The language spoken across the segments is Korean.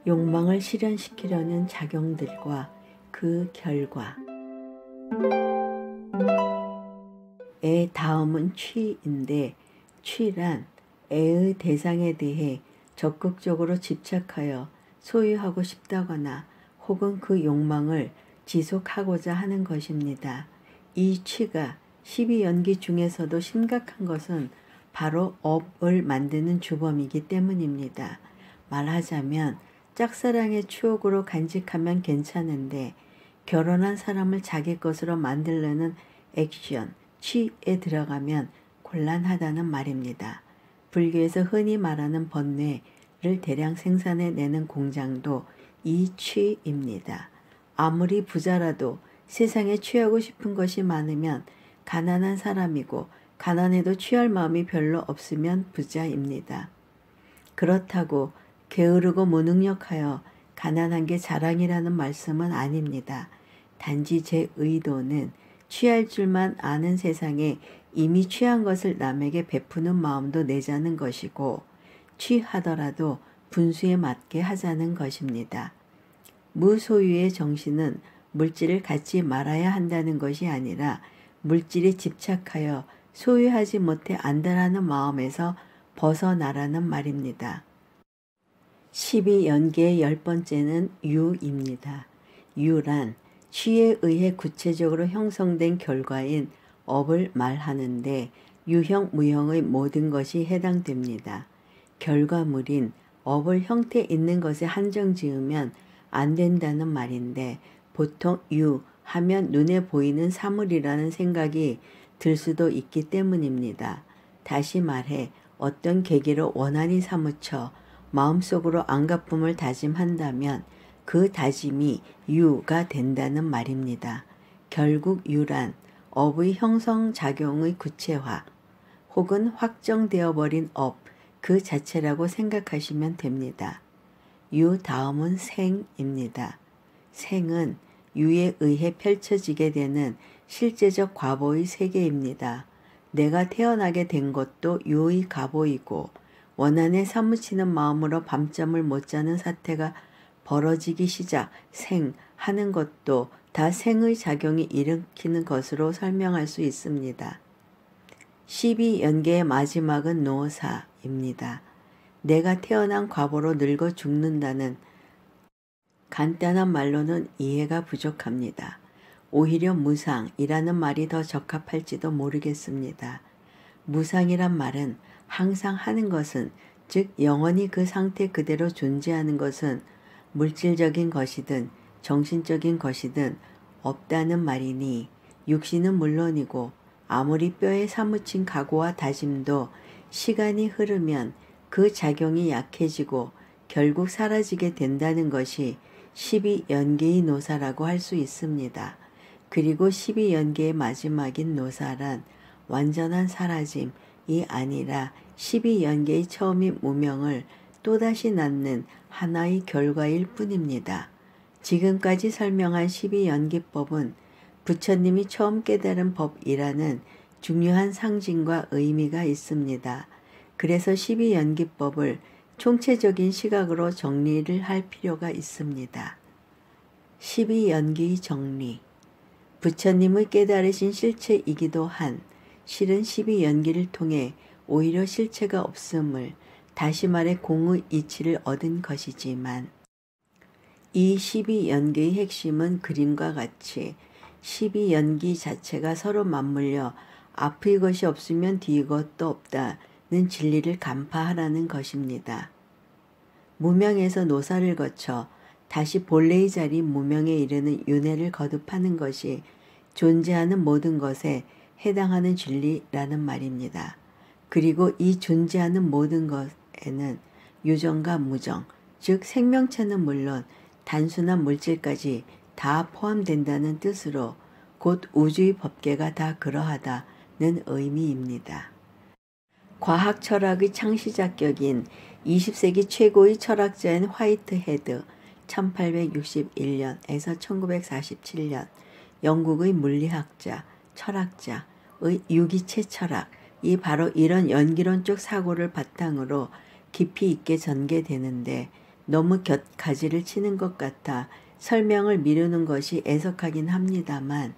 욕망을 실현시키려는 작용들과 그 결과. 의 다음은 취인데, 취란 애의 대상에 대해 적극적으로 집착하여 소유하고 싶다거나 혹은 그 욕망을 지속하고자 하는 것입니다. 이 취가 12연기 중에서도 심각한 것은 바로 업을 만드는 주범이기 때문입니다. 말하자면 짝사랑의 추억으로 간직하면 괜찮은데 결혼한 사람을 자기 것으로 만들려는 액션, 취에 들어가면 곤란하다는 말입니다. 불교에서 흔히 말하는 번뇌를 대량 생산해내는 공장도 이 취입니다. 아무리 부자라도 세상에 취하고 싶은 것이 많으면 가난한 사람이고 가난해도 취할 마음이 별로 없으면 부자입니다. 그렇다고 게으르고 무능력하여 가난한 게 자랑이라는 말씀은 아닙니다. 단지 제 의도는 취할 줄만 아는 세상에 이미 취한 것을 남에게 베푸는 마음도 내자는 것이고 취하더라도 분수에 맞게 하자는 것입니다. 무소유의 정신은 물질을 갖지 말아야 한다는 것이 아니라 물질에 집착하여 소유하지 못해 안다라는 마음에서 벗어나라는 말입니다. 12연계의 10번째는 유입니다. 유란 취에 의해 구체적으로 형성된 결과인 업을 말하는데 유형, 무형의 모든 것이 해당됩니다. 결과물인 업을 형태 있는 것에 한정 지으면 안 된다는 말인데 보통 유 하면 눈에 보이는 사물이라는 생각이 들 수도 있기 때문입니다. 다시 말해 어떤 계기로 원한이 사무쳐 마음속으로 안갚음을 다짐한다면 그 다짐이 유가 된다는 말입니다. 결국 유란 업의 형성작용의 구체화 혹은 확정되어 버린 업 그 자체라고 생각하시면 됩니다. 유 다음은 생입니다. 생은 유에 의해 펼쳐지게 되는 실제적 과보의 세계입니다. 내가 태어나게 된 것도 유의 과보이고 원한에 사무치는 마음으로 밤잠을 못 자는 사태가 벌어지기 시작 생하는 것도 다 생의 작용이 일으키는 것으로 설명할 수 있습니다. 12연계의 마지막은 노사입니다. 내가 태어난 과보로 늙어 죽는다는 간단한 말로는 이해가 부족합니다. 오히려 무상이라는 말이 더 적합할지도 모르겠습니다. 무상이란 말은 항상 하는 것은, 즉 영원히 그 상태 그대로 존재하는 것은 물질적인 것이든 정신적인 것이든 없다는 말이니 육신은 물론이고 아무리 뼈에 사무친 각오와 다짐도 시간이 흐르면 그 작용이 약해지고 결국 사라지게 된다는 것이 12연계의 노사라고 할 수 있습니다. 그리고 12연계의 마지막인 노사란 완전한 사라짐이 아니라 12연계의 처음인 무명을 또다시 낳는 하나의 결과일 뿐입니다. 지금까지 설명한 12연기법은 부처님이 처음 깨달은 법이라는 중요한 상징과 의미가 있습니다. 그래서 12연기법을 총체적인 시각으로 정리를 할 필요가 있습니다. 12연기 정리. 부처님의 깨달으신 실체이기도 한 실은 12연기를 통해 오히려 실체가 없음을, 다시 말해 공의 이치를 얻은 것이지만 이 12연기의 핵심은 그림과 같이 12연기 자체가 서로 맞물려 앞의 것이 없으면 뒤의 것도 없다는 진리를 간파하라는 것입니다. 무명에서 노사를 거쳐 다시 본래의 자리 무명에 이르는 윤회를 거듭하는 것이 존재하는 모든 것에 해당하는 진리라는 말입니다. 그리고 이 존재하는 모든 것에는 유정과 무정, 즉 생명체는 물론 단순한 물질까지 다 포함된다는 뜻으로 곧 우주의 법계가 다 그러하다는 의미입니다. 과학 철학의 창시자격인 20세기 최고의 철학자인 화이트헤드 1861년에서 1947년 영국의 물리학자, 철학자의 유기체 철학이 바로 이런 연기론적 사고를 바탕으로 깊이 있게 전개되는데 너무 곁가지를 치는 것 같아 설명을 미루는 것이 애석하긴 합니다만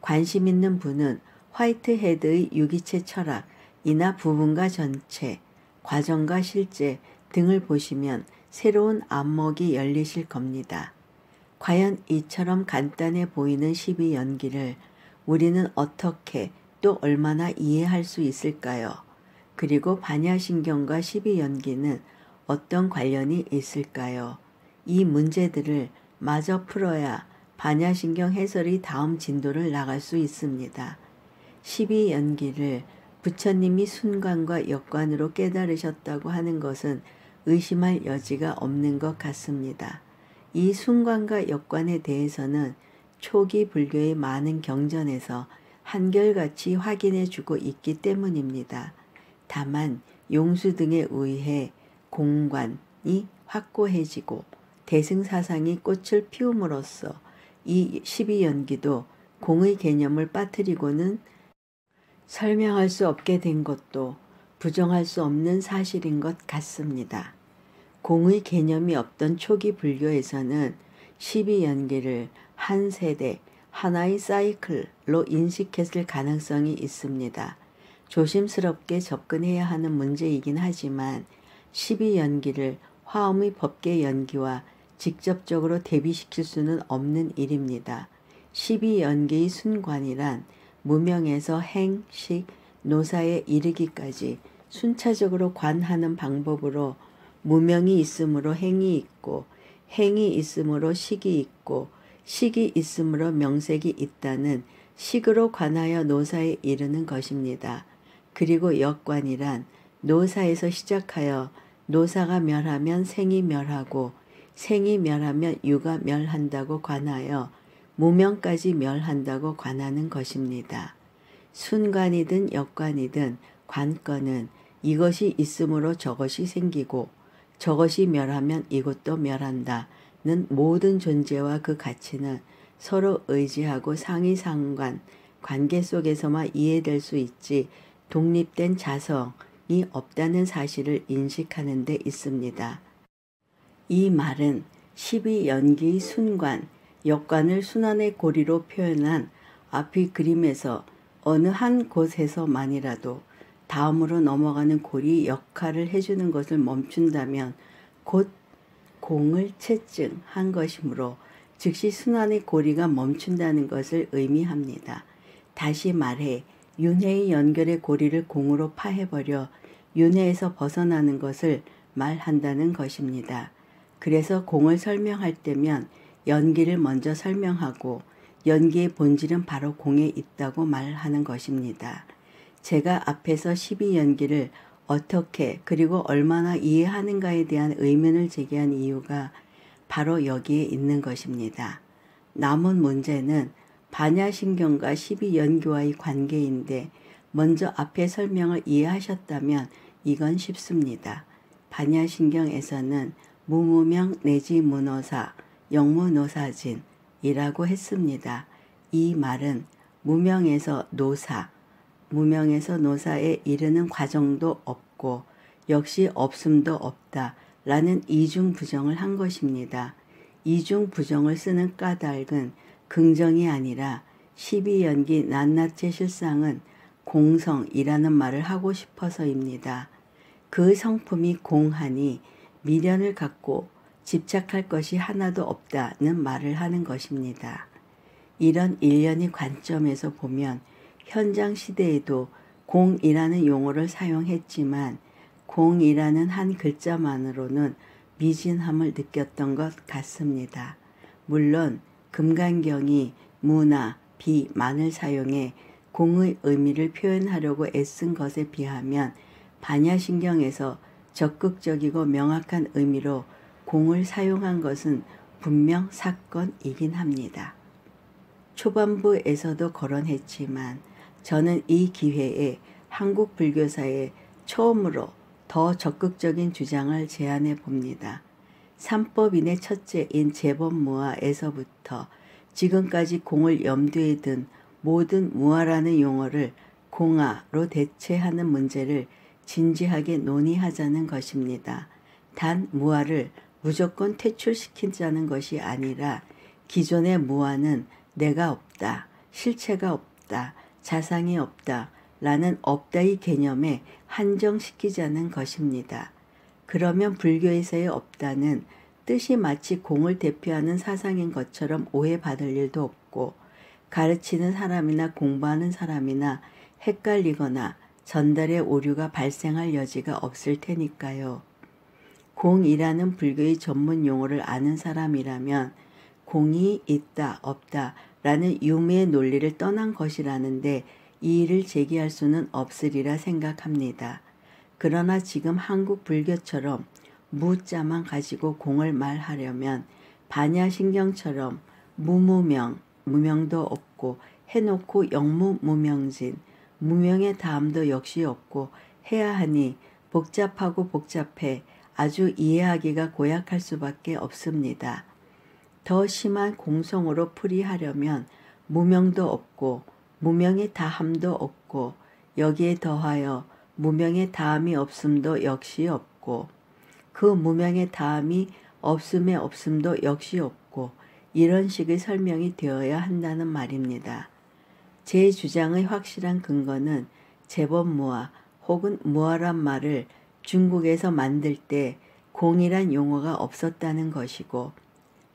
관심 있는 분은 화이트헤드의 유기체 철학이나 부분과 전체, 과정과 실제 등을 보시면 새로운 안목이 열리실 겁니다. 과연 이처럼 간단해 보이는 12연기를 우리는 어떻게 또 얼마나 이해할 수 있을까요? 그리고 반야신경과 12연기는 어떤 관련이 있을까요? 이 문제들을 마저 풀어야 반야신경 해설이 다음 진도를 나갈 수 있습니다. 12연기를 부처님이 순관과 역관으로 깨달으셨다고 하는 것은 의심할 여지가 없는 것 같습니다. 이 순관과 역관에 대해서는 초기 불교의 많은 경전에서 한결같이 확인해주고 있기 때문입니다. 다만 용수 등에 의해 공관이 확고해지고 대승사상이 꽃을 피움으로써 이 12연기도 공의 개념을 빠뜨리고는 설명할 수 없게 된 것도 부정할 수 없는 사실인 것 같습니다. 공의 개념이 없던 초기 불교에서는 12연기를 한 세대, 하나의 사이클로 인식했을 가능성이 있습니다. 조심스럽게 접근해야 하는 문제이긴 하지만 12연기를 화엄의 법계 연기와 직접적으로 대비시킬 수는 없는 일입니다. 12연기의 순관이란 무명에서 행, 식, 노사에 이르기까지 순차적으로 관하는 방법으로 무명이 있으므로 행이 있고 행이 있으므로 식이 있고 식이 있으므로 명색이 있다는 식으로 관하여 노사에 이르는 것입니다. 그리고 역관이란 노사에서 시작하여 노사가 멸하면 생이 멸하고 생이 멸하면 유가 멸한다고 관하여 무명까지 멸한다고 관하는 것입니다. 순관이든 역관이든 관건은 이것이 있으므로 저것이 생기고 저것이 멸하면 이것도 멸한다는 모든 존재와 그 가치는 서로 의지하고 상이상관 관계 속에서만 이해될 수 있지 독립된 자성이 없다는 사실을 인식하는 데 있습니다. 이 말은 12연기의 순관, 역관을 순환의 고리로 표현한 앞의 그림에서 어느 한 곳에서만이라도 다음으로 넘어가는 고리 역할을 해주는 것을 멈춘다면 곧 공을 채증한 것이므로 즉시 순환의 고리가 멈춘다는 것을 의미합니다. 다시 말해 윤회의 연결의 고리를 공으로 파해버려 윤회에서 벗어나는 것을 말한다는 것입니다. 그래서 공을 설명할 때면 연기를 먼저 설명하고 연기의 본질은 바로 공에 있다고 말하는 것입니다. 제가 앞에서 12연기를 어떻게 그리고 얼마나 이해하는가에 대한 의문을 제기한 이유가 바로 여기에 있는 것입니다. 남은 문제는 반야신경과 12연기와의 관계인데 먼저 앞의 설명을 이해하셨다면 이건 쉽습니다. 반야신경에서는 무무명 내지 무노사, 영무노사진이라고 했습니다. 이 말은 무명에서 노사에 이르는 과정도 없고 역시 없음도 없다 라는 이중부정을 한 것입니다. 이중부정을 쓰는 까닭은 긍정이 아니라 12연기 낱낱의 실상은 공성이라는 말을 하고 싶어서입니다. 그 성품이 공하니 미련을 갖고 집착할 것이 하나도 없다는 말을 하는 것입니다. 이런 일련의 관점에서 보면 현장 시대에도 공이라는 용어를 사용했지만 공이라는 한 글자만으로는 미진함을 느꼈던 것 같습니다. 물론 금강경이 무나, 비만을 사용해 공의 의미를 표현하려고 애쓴 것에 비하면 반야신경에서 적극적이고 명확한 의미로 공을 사용한 것은 분명 사건이긴 합니다. 초반부에서도 거론했지만 저는 이 기회에 한국 불교사에 처음으로 더 적극적인 주장을 제안해 봅니다. 삼법인의 첫째인 제법무아에서부터 지금까지 공을 염두에 둔 모든 무아라는 용어를 공아로 대체하는 문제를 진지하게 논의하자는 것입니다. 단 무아를 무조건 퇴출시키자는 것이 아니라 기존의 무아는 내가 없다, 실체가 없다, 자상이 없다 라는 없다의 개념에 한정시키자는 것입니다. 그러면 불교에서의 없다는 뜻이 마치 공을 대표하는 사상인 것처럼 오해받을 일도 없고 가르치는 사람이나 공부하는 사람이나 헷갈리거나 전달의 오류가 발생할 여지가 없을 테니까요. 공이라는 불교의 전문 용어를 아는 사람이라면 공이 있다 없다 라는 유무의 논리를 떠난 것이라는데 이의를 제기할 수는 없으리라 생각합니다. 그러나 지금 한국 불교처럼 무자만 가지고 공을 말하려면 반야신경처럼 무무명, 무명도 없고 해놓고 영무무명진, 무명의 다음도 역시 없고 해야 하니 복잡하고 복잡해 아주 이해하기가 고약할 수밖에 없습니다. 더 심한 공성으로 풀이하려면 무명도 없고 무명의 다함도 없고 여기에 더하여 무명의 다함이 없음도 역시 없고 그 무명의 다함이 없음의 없음도 역시 없고 이런 식의 설명이 되어야 한다는 말입니다. 제 주장의 확실한 근거는 제법무아 혹은 무아란 말을 중국에서 만들 때 공이란 용어가 없었다는 것이고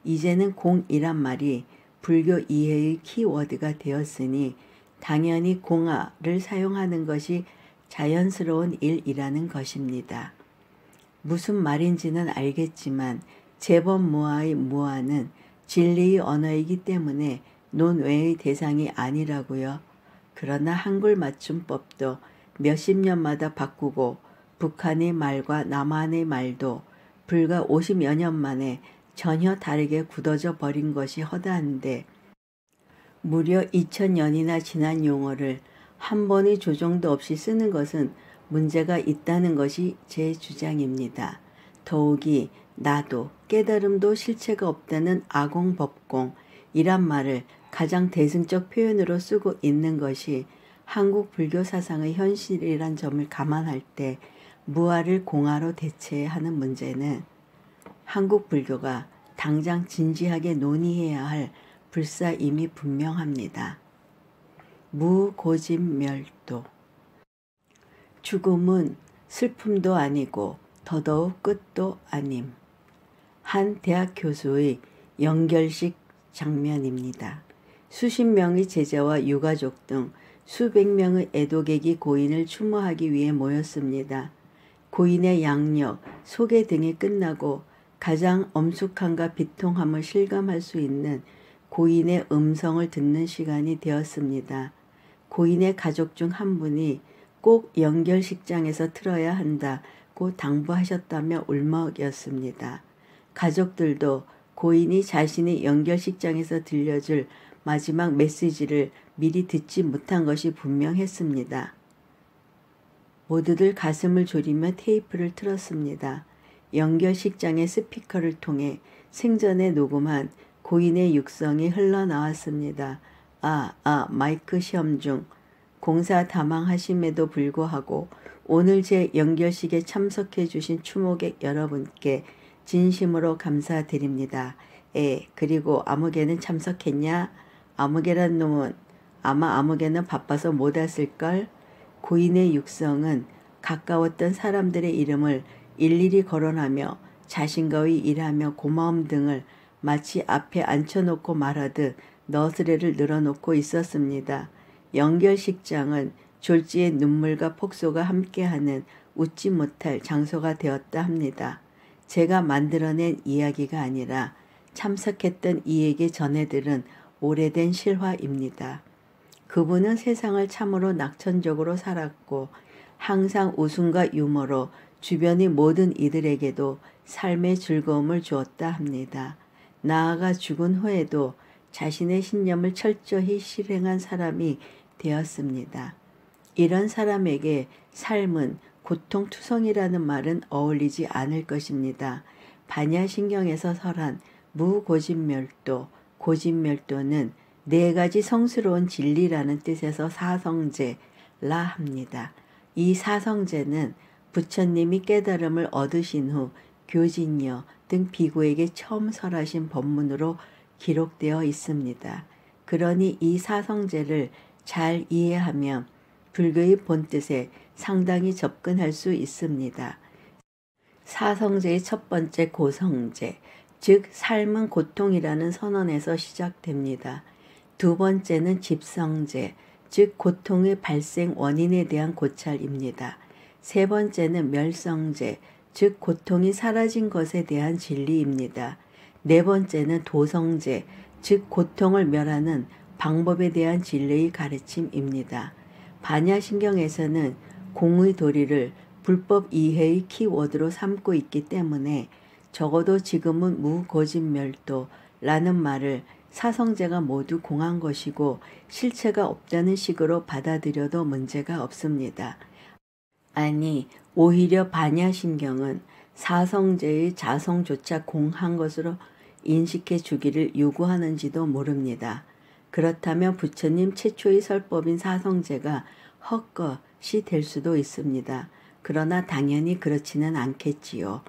이제는 공이란 말이 불교 이해의 키워드가 되었으니 당연히 공아를 사용하는 것이 자연스러운 일이라는 것입니다. 무슨 말인지는 알겠지만 제법무아의 무아는 진리의 언어이기 때문에 논외의 대상이 아니라고요. 그러나 한글 맞춤법도 몇십 년마다 바꾸고 북한의 말과 남한의 말도 불과 50여 년 만에 전혀 다르게 굳어져 버린 것이 허다한데 무려 2000년이나 지난 용어를 한 번의 조정도 없이 쓰는 것은 문제가 있다는 것이 제 주장입니다. 더욱이 나도 깨달음도 실체가 없다는 아공법공이란 말을 가장 대승적 표현으로 쓰고 있는 것이 한국 불교 사상의 현실이란 점을 감안할 때 무아를 공아로 대체해야 하는 문제는 한국 불교가 당장 진지하게 논의해야 할 불사임이 분명합니다. 무고집멸도 죽음은 슬픔도 아니고 더더욱 끝도 아님. 한 대학 교수의 연결식 장면입니다. 수십 명의 제자와 유가족 등 수백 명의 애도객이 고인을 추모하기 위해 모였습니다. 고인의 양력, 소개 등이 끝나고 가장 엄숙함과 비통함을 실감할 수 있는 고인의 음성을 듣는 시간이 되었습니다. 고인의 가족 중 한 분이 꼭 연결식장에서 틀어야 한다고 당부하셨다며 울먹였습니다. 가족들도 고인이 자신이 연결식장에서 들려줄 마지막 메시지를 미리 듣지 못한 것이 분명했습니다. 모두들 가슴을 졸이며 테이프를 틀었습니다. 연결식장의 스피커를 통해 생전에 녹음한 고인의 육성이 흘러나왔습니다. 마이크 시험 중 공사 다망하심에도 불구하고 오늘 제 연결식에 참석해 주신 추모객 여러분께 진심으로 감사드립니다. 그리고 아무개는 참석했냐? 아무개란 놈은 아마 아무개는 바빠서 못 왔을걸? 고인의 육성은 가까웠던 사람들의 이름을 일일이 거론하며 자신과의 일하며 고마움 등을 마치 앞에 앉혀놓고 말하듯 너스레를 늘어놓고 있었습니다. 연결식장은 졸지의 눈물과 폭소가 함께하는 웃지 못할 장소가 되었다 합니다. 제가 만들어낸 이야기가 아니라 참석했던 이에게 전해들은 오래된 실화입니다. 그분은 세상을 참으로 낙천적으로 살았고 항상 웃음과 유머로 주변의 모든 이들에게도 삶의 즐거움을 주었다 합니다. 나아가 죽은 후에도 자신의 신념을 철저히 실행한 사람이 되었습니다. 이런 사람에게 삶은 고통투성이라는 말은 어울리지 않을 것입니다. 반야신경에서 설한 무고집멸도, 고집멸도는 네 가지 성스러운 진리라는 뜻에서 사성제라 합니다. 이 사성제는 부처님이 깨달음을 얻으신 후 교진녀 등 비구에게 처음 설하신 법문으로 기록되어 있습니다. 그러니 이 사성제를 잘 이해하면 불교의 본뜻에 상당히 접근할 수 있습니다. 사성제의 첫 번째 고성제, 즉 삶은 고통이라는 선언에서 시작됩니다. 두 번째는 집성제, 즉 고통의 발생 원인에 대한 고찰입니다. 세 번째는 멸성제, 즉 고통이 사라진 것에 대한 진리입니다. 네 번째는 도성제, 즉 고통을 멸하는 방법에 대한 진리의 가르침입니다. 반야신경에서는 공의 도리를 불법 이해의 키워드로 삼고 있기 때문에 적어도 지금은 무거짓멸도라는 말을 사성제가 모두 공한 것이고 실체가 없다는 식으로 받아들여도 문제가 없습니다. 아니, 오히려 반야신경은 사성제의 자성조차 공한 것으로 인식해 주기를 요구하는지도 모릅니다. 그렇다면 부처님 최초의 설법인 사성제가 헛것이 될 수도 있습니다. 그러나 당연히 그렇지는 않겠지요.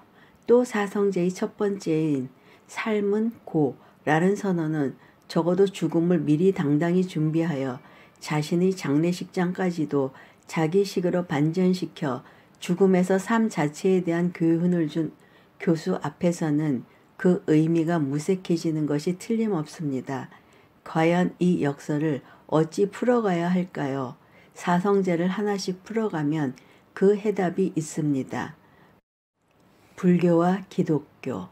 또 사성제의 첫 번째인 삶은 고라는 선언은 적어도 죽음을 미리 당당히 준비하여 자신의 장례식장까지도 자기식으로 반전시켜 죽음에서 삶 자체에 대한 교훈을 준 교수 앞에서는 그 의미가 무색해지는 것이 틀림없습니다. 과연 이 역설을 어찌 풀어가야 할까요? 사성제를 하나씩 풀어가면 그 해답이 있습니다. 불교와 기독교.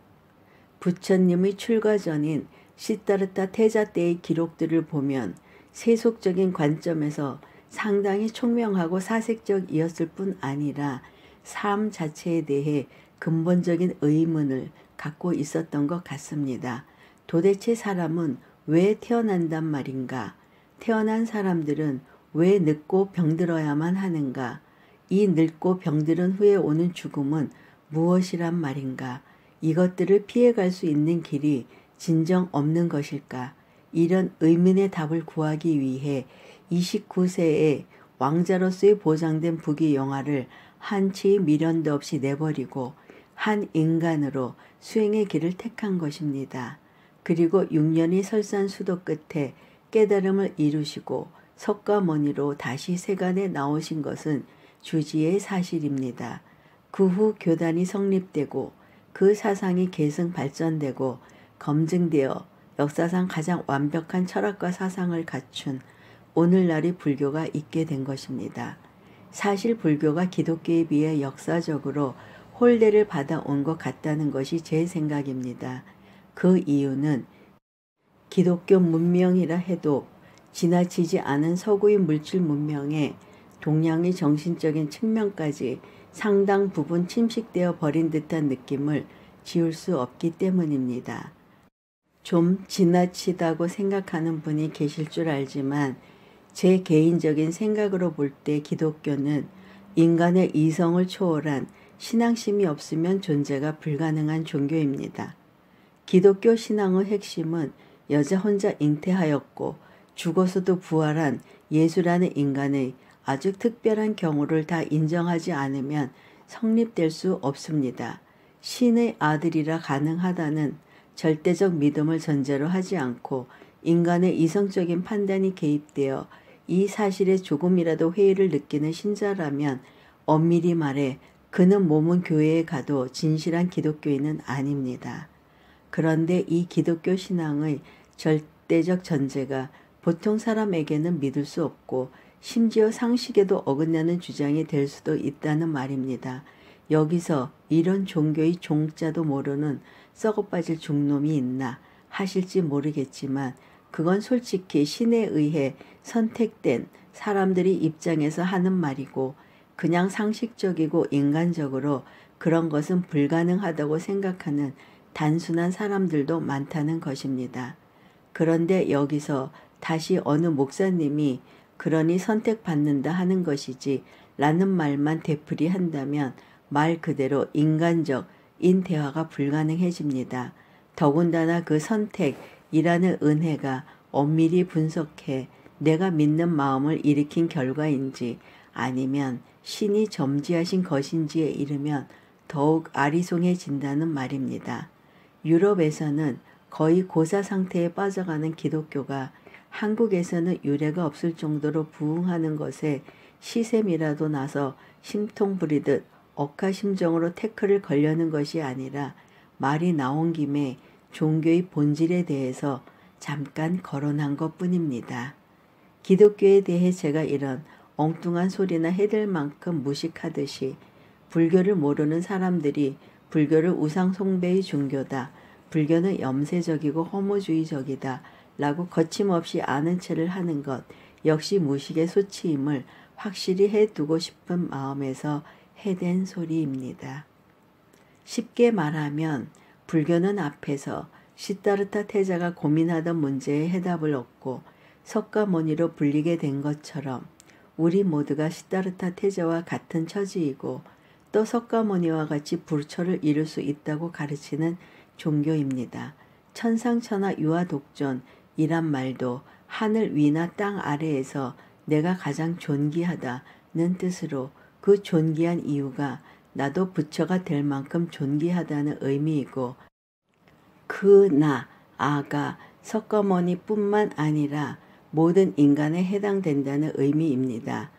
부처님의 출가 전인 시다르타 태자 때의 기록들을 보면 세속적인 관점에서 상당히 총명하고 사색적이었을 뿐 아니라 삶 자체에 대해 근본적인 의문을 갖고 있었던 것 같습니다. 도대체 사람은 왜 태어난단 말인가? 태어난 사람들은 왜 늙고 병들어야만 하는가? 이 늙고 병들은 후에 오는 죽음은 무엇이란 말인가? 이것들을 피해갈 수 있는 길이 진정 없는 것일까? 이런 의문의 답을 구하기 위해 29세에 왕자로서의 보장된 부귀영화를 한치의 미련도 없이 내버리고 한 인간으로 수행의 길을 택한 것입니다. 그리고 6년의 설산수도 끝에 깨달음을 이루시고 석가모니로 다시 세간에 나오신 것은 주지의 사실입니다. 그 후 교단이 성립되고 그 사상이 계승 발전되고 검증되어 역사상 가장 완벽한 철학과 사상을 갖춘 오늘날의 불교가 있게 된 것입니다. 사실 불교가 기독교에 비해 역사적으로 혼례를 받아온 것 같다는 것이 제 생각입니다. 그 이유는 기독교 문명이라 해도 지나치지 않은 서구의 물질 문명에 동양의 정신적인 측면까지 상당 부분 침식되어 버린 듯한 느낌을 지울 수 없기 때문입니다. 좀 지나치다고 생각하는 분이 계실 줄 알지만 제 개인적인 생각으로 볼 때 기독교는 인간의 이성을 초월한 신앙심이 없으면 존재가 불가능한 종교입니다. 기독교 신앙의 핵심은 여자 혼자 잉태하였고 죽어서도 부활한 예수라는 인간의 아주 특별한 경우를 다 인정하지 않으면 성립될 수 없습니다. 신의 아들이라 가능하다는 절대적 믿음을 전제로 하지 않고 인간의 이성적인 판단이 개입되어 이 사실에 조금이라도 회의를 느끼는 신자라면 엄밀히 말해 그는 몸은 교회에 가도 진실한 기독교인은 아닙니다. 그런데 이 기독교 신앙의 절대적 전제가 보통 사람에게는 믿을 수 없고 심지어 상식에도 어긋나는 주장이 될 수도 있다는 말입니다. 여기서 이런 종교의 종자도 모르는 썩어빠질 중놈이 있나 하실지 모르겠지만 그건 솔직히 신에 의해 선택된 사람들이 입장에서 하는 말이고 그냥 상식적이고 인간적으로 그런 것은 불가능하다고 생각하는 단순한 사람들도 많다는 것입니다. 그런데 여기서 다시 어느 목사님이 그러니 선택받는다 하는 것이지 라는 말만 되풀이한다면 말 그대로 인간적인 대화가 불가능해집니다. 더군다나 그 선택이라는 은혜가 엄밀히 분석해 내가 믿는 마음을 일으킨 결과인지 아니면 신이 점지하신 것인지에 이르면 더욱 아리송해진다는 말입니다. 유럽에서는 거의 고사 상태에 빠져가는 기독교가 한국에서는 유례가 없을 정도로 부흥하는 것에 시샘이라도 나서 심통 부리듯 억하심정으로 태클을 걸려는 것이 아니라 말이 나온 김에 종교의 본질에 대해서 잠깐 거론한 것뿐입니다. 기독교에 대해 제가 이런 엉뚱한 소리나 해댈 만큼 무식하듯이 불교를 모르는 사람들이 불교를 우상 숭배의 종교다, 불교는 염세적이고 허무주의적이다 라고 거침없이 아는 체를 하는 것 역시 무식의 소치임을 확실히 해두고 싶은 마음에서 해댄 소리입니다. 쉽게 말하면 불교는 앞에서 시다르타 태자가 고민하던 문제에 해답을 얻고 석가모니로 불리게 된 것처럼 우리 모두가 시다르타 태자와 같은 처지이고 또 석가모니와 같이 불처를 이룰 수 있다고 가르치는 종교입니다. 천상천하 유아독존이란 말도 하늘 위나 땅 아래에서 내가 가장 존귀하다는 뜻으로 그 존귀한 이유가 나도 부처가 될 만큼 존귀하다는 의미이고 그 나, 아가 석가모니뿐만 아니라 모든 인간에 해당된다는 의미입니다.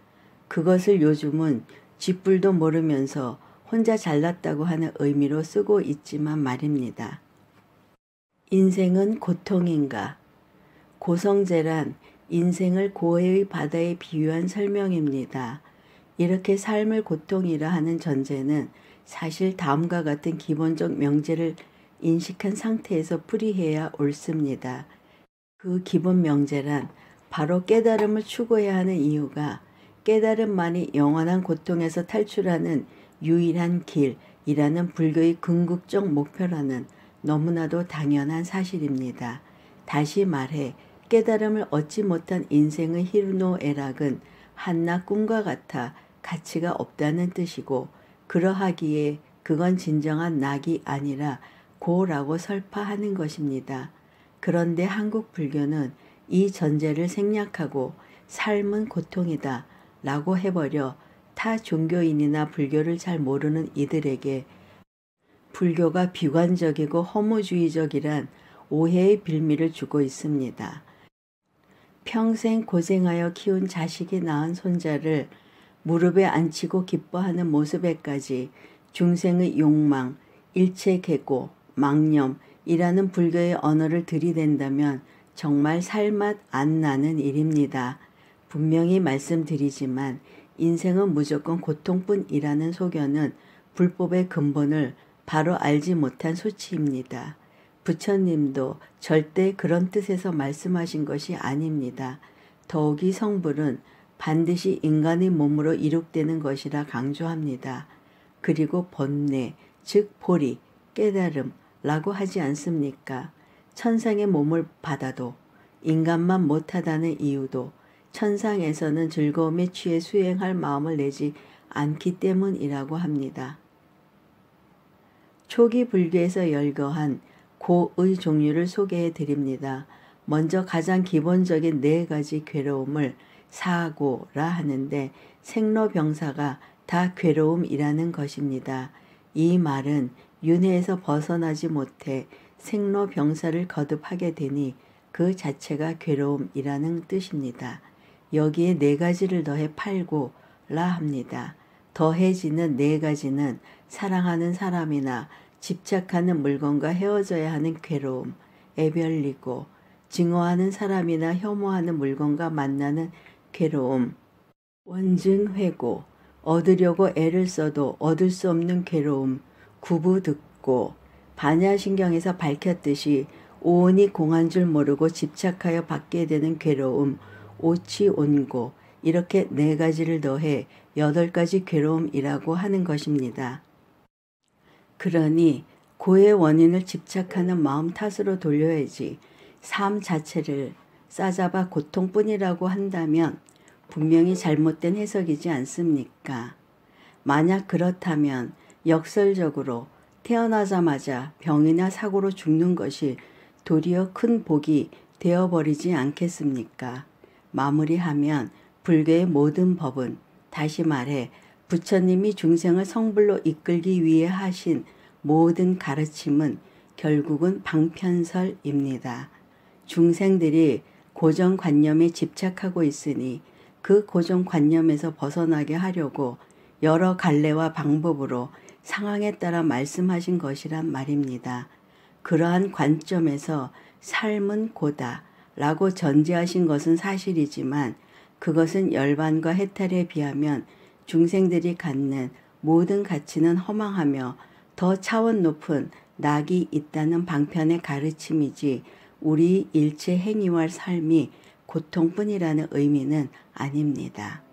그것을 요즘은 쥐뿔도 모르면서 혼자 잘났다고 하는 의미로 쓰고 있지만 말입니다. 인생은 고통인가? 고성제란 인생을 고해의 바다에 비유한 설명입니다. 이렇게 삶을 고통이라 하는 전제는 사실 다음과 같은 기본적 명제를 인식한 상태에서 풀이해야 옳습니다. 그 기본 명제란 바로 깨달음을 추구해야 하는 이유가 깨달음만이 영원한 고통에서 탈출하는 유일한 길이라는 불교의 궁극적 목표라는 너무나도 당연한 사실입니다. 다시 말해 깨달음을 얻지 못한 인생의 희노애락은 한낱 꿈과 같아 가치가 없다는 뜻이고 그러하기에 그건 진정한 낙이 아니라 고라고 설파하는 것입니다. 그런데 한국 불교는 이 전제를 생략하고 삶은 고통이다 라고 해버려 타 종교인이나 불교를 잘 모르는 이들에게 불교가 비관적이고 허무주의적이란 오해의 빌미를 주고 있습니다. 평생 고생하여 키운 자식이 낳은 손자를 무릎에 앉히고 기뻐하는 모습에까지 중생의 욕망, 일체계고, 망념이라는 불교의 언어를 들이댄다면 정말 살맛 안 나는 일입니다. 분명히 말씀드리지만 인생은 무조건 고통뿐이라는 소견은 불법의 근본을 바로 알지 못한 소치입니다. 부처님도 절대 그런 뜻에서 말씀하신 것이 아닙니다. 더욱이 성불은 반드시 인간의 몸으로 이룩되는 것이라 강조합니다. 그리고 번뇌, 즉 보리, 깨달음라고 하지 않습니까? 천상의 몸을 받아도 인간만 못하다는 이유도 천상에서는 즐거움에 취해 수행할 마음을 내지 않기 때문이라고 합니다. 초기 불교에서 열거한 고의 종류를 소개해 드립니다. 먼저 가장 기본적인 4가지 괴로움을 사고라 하는데 생로병사가 다 괴로움이라는 것입니다. 이 말은 윤회에서 벗어나지 못해 생로병사를 거듭하게 되니 그 자체가 괴로움이라는 뜻입니다. 여기에 4가지를 더해 팔고라 합니다. 더해지는 4가지는 사랑하는 사람이나 집착하는 물건과 헤어져야 하는 괴로움, 애별리고 증오하는 사람이나 혐오하는 물건과 만나는 괴로움, 원증회고, 얻으려고 애를 써도 얻을 수 없는 괴로움, 구부듣고, 반야신경에서 밝혔듯이 오온이 공한 줄 모르고 집착하여 받게 되는 괴로움, 오치온고, 이렇게 4가지를 더해 8가지 괴로움이라고 하는 것입니다. 그러니 고의 원인을 집착하는 마음 탓으로 돌려야지 삶 자체를 싸잡아 고통뿐이라고 한다면 분명히 잘못된 해석이지 않습니까? 만약 그렇다면 역설적으로 태어나자마자 병이나 사고로 죽는 것이 도리어 큰 복이 되어버리지 않겠습니까? 마무리하면 불교의 모든 법은 다시 말해 부처님이 중생을 성불로 이끌기 위해 하신 모든 가르침은 결국은 방편설입니다. 중생들이 고정관념에 집착하고 있으니 그 고정관념에서 벗어나게 하려고 여러 갈래와 방법으로 상황에 따라 말씀하신 것이란 말입니다. 그러한 관점에서 삶은 고다 라고 전제하신 것은 사실이지만 그것은 열반과 해탈에 비하면 중생들이 갖는 모든 가치는 허망하며 더 차원 높은 낙이 있다는 방편의 가르침이지 우리 일체 행위와 삶이 고통뿐이라는 의미는 아닙니다.